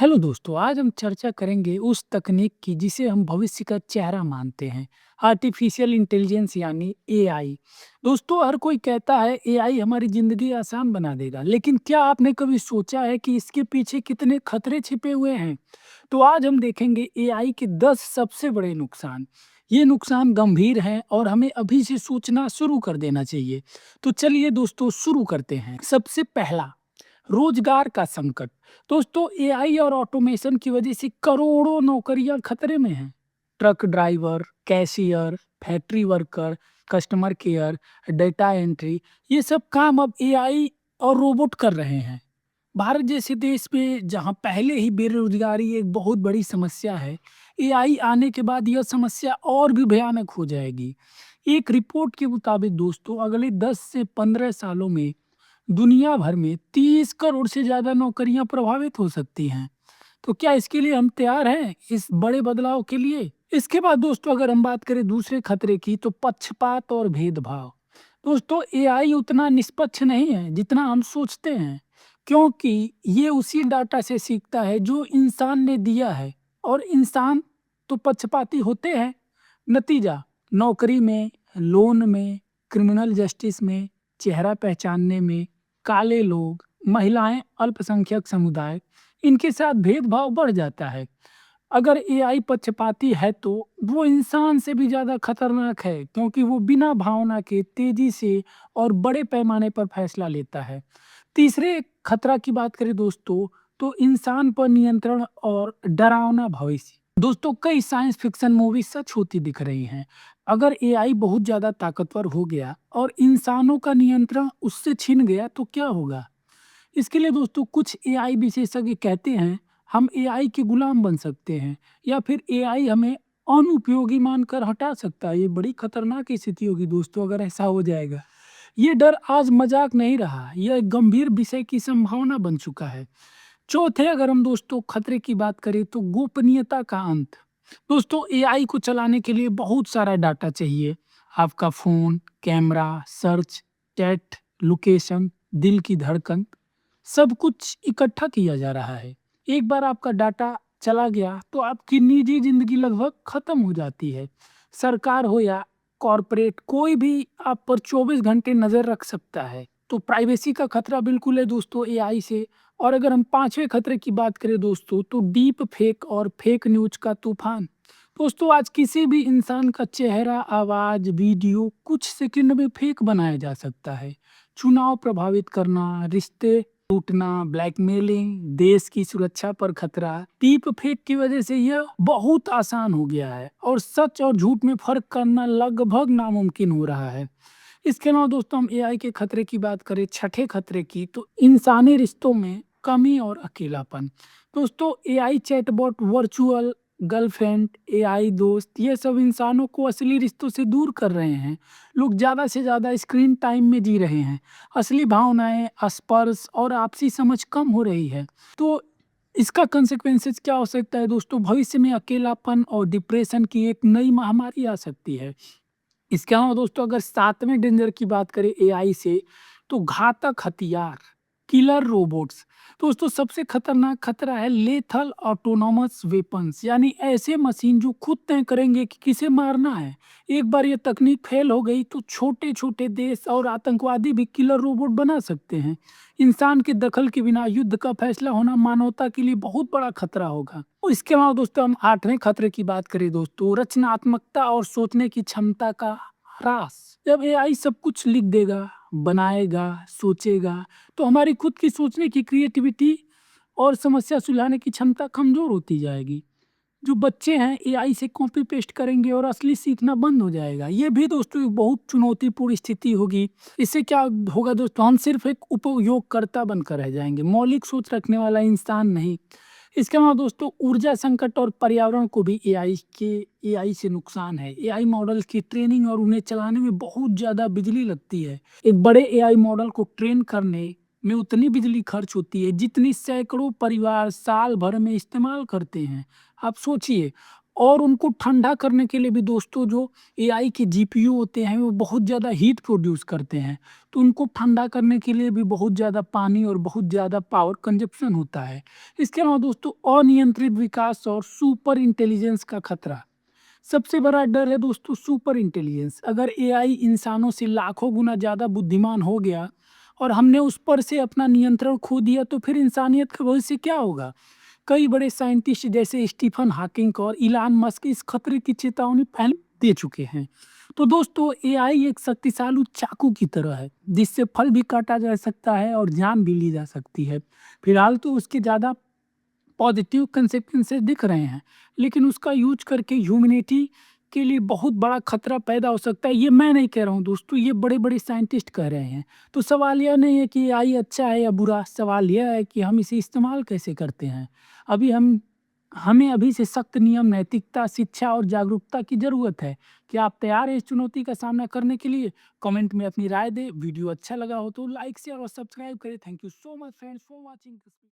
Hello दोस्तों, आज हम चर्चा करेंगे उस तकनीक की जिसे हम भविष्य का चेहरा मानते हैं, आर्टिफिशियल इंटेलिजेंस यानी एआई। दोस्तों, हर कोई कहता है एआई हमारी ज़िंदगी आसान बना देगा, लेकिन क्या आपने कभी सोचा है कि इसके पीछे कितने खतरे छिपे हुए हैं? तो आज हम देखेंगे एआई के 10 सबसे बड़े नुकसान। ये नुकसान गंभीर हैं और हमें अभी से सोचना शुरू कर देना चाहिए। तो चलिए दोस्तों शुरू करते हैं। सबसे पहला, रोजगार का संकट। दोस्तों, एआई और ऑटोमेशन की वजह से करोड़ों नौकरियां खतरे में हैं। Truck driver, cashier, factory worker, customer care, data entry, ये सब काम अब एआई और रोबोट कर रहे हैं। भारत जैसे देश में जहां पहले ही बेरोजगारी एक बहुत बड़ी समस्या है, एआई आने के बाद यह समस्या और भी भयानक हो जाएगी। एक रिपोर्ट के मुताबिक दोस्तों, अगले 10 से 15 सालों में दुनिया भर में 30 करोड़ से ज़्यादा नौकरियां प्रभावित हो सकती हैं। तो क्या इसके लिए हम तैयार हैं, इस बड़े बदलाव के लिए? इसके बाद दोस्तों अगर हम बात करें दूसरे खतरे की, तो पक्षपात और भेदभाव। दोस्तों, एआई उतना निष्पक्ष नहीं है जितना हम सोचते हैं, क्योंकि ये उसी डाटा से सीखता है जो इंसान ने दिया है, और इंसान तो पक्षपाती होते हैं। नतीजा, नौकरी में, लोन में, क्रिमिनल जस्टिस में, चेहरा पहचानने में, काले लोग, महिलाएं, अल्पसंख्यक समुदाय, इनके साथ भेदभाव बढ़ जाता है। अगर एआई पक्षपाती है तो वो इंसान से भी ज़्यादा खतरनाक है, क्योंकि वो बिना भावना के तेजी से और बड़े पैमाने पर फैसला लेता है। तीसरे खतरा की बात करें दोस्तों, तो इंसान पर नियंत्रण और डरावना भविष्य। दोस्तों, कई साइंस फिक्शन मूवी सच होती दिख रही हैं। अगर एआई बहुत ज़्यादा ताकतवर हो गया और इंसानों का नियंत्रण उससे छिन गया तो क्या होगा? इसके लिए दोस्तों कुछ एआई विशेषज्ञ कहते हैं हम एआई के गुलाम बन सकते हैं, या फिर एआई हमें अनुपयोगी मानकर हटा सकता है। ये बड़ी खतरनाक स्थिति होगी दोस्तों अगर ऐसा हो जाएगा। ये डर आज मजाक नहीं रहा, यह एक गंभीर विषय की संभावना बन चुका है। चौथे, अगर हम दोस्तों खतरे की बात करें तो गोपनीयता का अंत। दोस्तों, एआई को चलाने के लिए बहुत सारा डाटा चाहिए। आपका phone, camera, search, chat, location, दिल की धड़कन, सब कुछ इकट्ठा किया जा रहा है। एक बार आपका डाटा चला गया तो आपकी निजी ज़िंदगी लगभग ख़त्म हो जाती है। सरकार हो या कॉर्पोरेट, कोई भी आप पर 24 घंटे नज़र रख सकता है। तो प्राइवेसी का खतरा बिल्कुल है दोस्तों एआई से। और अगर हम पाँचवें खतरे की बात करें दोस्तों, तो डीप फेक और फेक न्यूज़ का तूफ़ान। दोस्तों, आज किसी भी इंसान का चेहरा, आवाज़, वीडियो कुछ सेकंड में फेक बनाया जा सकता है। चुनाव प्रभावित करना, रिश्ते टूटना, ब्लैकमेलिंग, देश की सुरक्षा पर खतरा, डीप फेक की वजह से यह बहुत आसान हो गया है और सच और झूठ में फ़र्क करना लगभग नामुमकिन हो रहा है। इसके अलावा दोस्तों हम एआई के खतरे की बात करें, छठे खतरे की, तो इंसानी रिश्तों में कमी और अकेलापन। दोस्तों, AI chatbot, virtual girlfriend, AI दोस्त, ये सब इंसानों को असली रिश्तों से दूर कर रहे हैं। लोग ज़्यादा से ज़्यादा स्क्रीन टाइम में जी रहे हैं। असली भावनाएं, स्पर्श और आपसी समझ कम हो रही है। तो इसका कंसेक्वेंसेस क्या हो सकता है दोस्तों? भविष्य में अकेलापन और डिप्रेशन की एक नई महामारी आ सकती है। इसके अलावा दोस्तों अगर सातवें डेंजर की बात करें एआई से, तो घातक हथियार, किलर रोबोट्स। दोस्तों, सबसे खतरनाक खतरा है लेथल ऑटोनॉमस वेपन्स, यानी ऐसे मशीन जो खुद तय करेंगे कि किसे मारना है। एक बार ये तकनीक फेल हो गई तो छोटे छोटे देश और आतंकवादी भी किलर रोबोट बना सकते हैं। इंसान के दखल के बिना युद्ध का फैसला होना मानवता के लिए बहुत बड़ा खतरा होगा। और इसके अलावा दोस्तों हम आठवें खतरे की बात करें दोस्तों, रचनात्मकता और सोचने की क्षमता का ह्रास। जब एआई सब कुछ लिख देगा, बनाएगा, सोचेगा, तो हमारी खुद की सोचने की क्रिएटिविटी और समस्या सुलझाने की क्षमता कमजोर होती जाएगी। जो बच्चे हैं एआई से कॉपी पेस्ट करेंगे और असली सीखना बंद हो जाएगा। ये भी दोस्तों एक बहुत चुनौतीपूर्ण स्थिति होगी। इससे क्या होगा दोस्तों, हम सिर्फ एक उपयोगकर्ता बनकर रह जाएंगे, मौलिक सोच रखने वाला इंसान नहीं। इसके अलावा दोस्तों ऊर्जा संकट और पर्यावरण को भी एआई से नुकसान है। एआई मॉडल की ट्रेनिंग और उन्हें चलाने में बहुत ज़्यादा बिजली लगती है। एक बड़े एआई मॉडल को ट्रेन करने में उतनी बिजली खर्च होती है जितनी सैकड़ों परिवार साल भर में इस्तेमाल करते हैं। आप सोचिए, और उनको ठंडा करने के लिए भी दोस्तों जो एआई के जीपीयू होते हैं वो बहुत ज़्यादा हीट प्रोड्यूस करते हैं। तो उनको ठंडा करने के लिए भी बहुत ज़्यादा पानी और बहुत ज़्यादा पावर कंजप्शन होता है। इसके अलावा दोस्तों अनियंत्रित विकास और सुपर इंटेलिजेंस का खतरा। सबसे बड़ा डर है दोस्तों सुपर इंटेलिजेंस। अगर एआई इंसानों से लाखों गुना ज़्यादा बुद्धिमान हो गया और हमने उस पर से अपना नियंत्रण खो दिया तो फिर इंसानियत का भविष्य क्या होगा? कई बड़े साइंटिस्ट जैसे स्टीफन हॉकिंग और इलॉन मस्क इस खतरे की चेतावनी पहले दे चुके हैं। तो दोस्तों एआई एक शक्तिशाली चाकू की तरह है जिससे फल भी काटा जा सकता है और जान भी ली जा सकती है। फिलहाल तो उसके ज़्यादा पॉजिटिव कंसेक्वेंसेस दिख रहे हैं, लेकिन उसका यूज़ करके ह्यूमैनिटी के लिए बहुत बड़ा खतरा पैदा हो सकता है। ये मैं नहीं कह रहा हूँ दोस्तों, ये बड़े-बड़े साइंटिस्ट कह रहे हैं। तो सवाल यह नहीं है कि एआई अच्छा है या बुरा, सवाल यह है कि हम इसे इस्तेमाल कैसे करते हैं। अभी हमें अभी से सख्त नियम, नैतिकता, शिक्षा और जागरूकता की ज़रूरत है। क्या आप तैयार हैं इस चुनौती का सामना करने के लिए? कमेंट में अपनी राय दें। वीडियो अच्छा लगा हो तो लाइक, शेयर और सब्सक्राइब करें। Thank you so much friends for watching this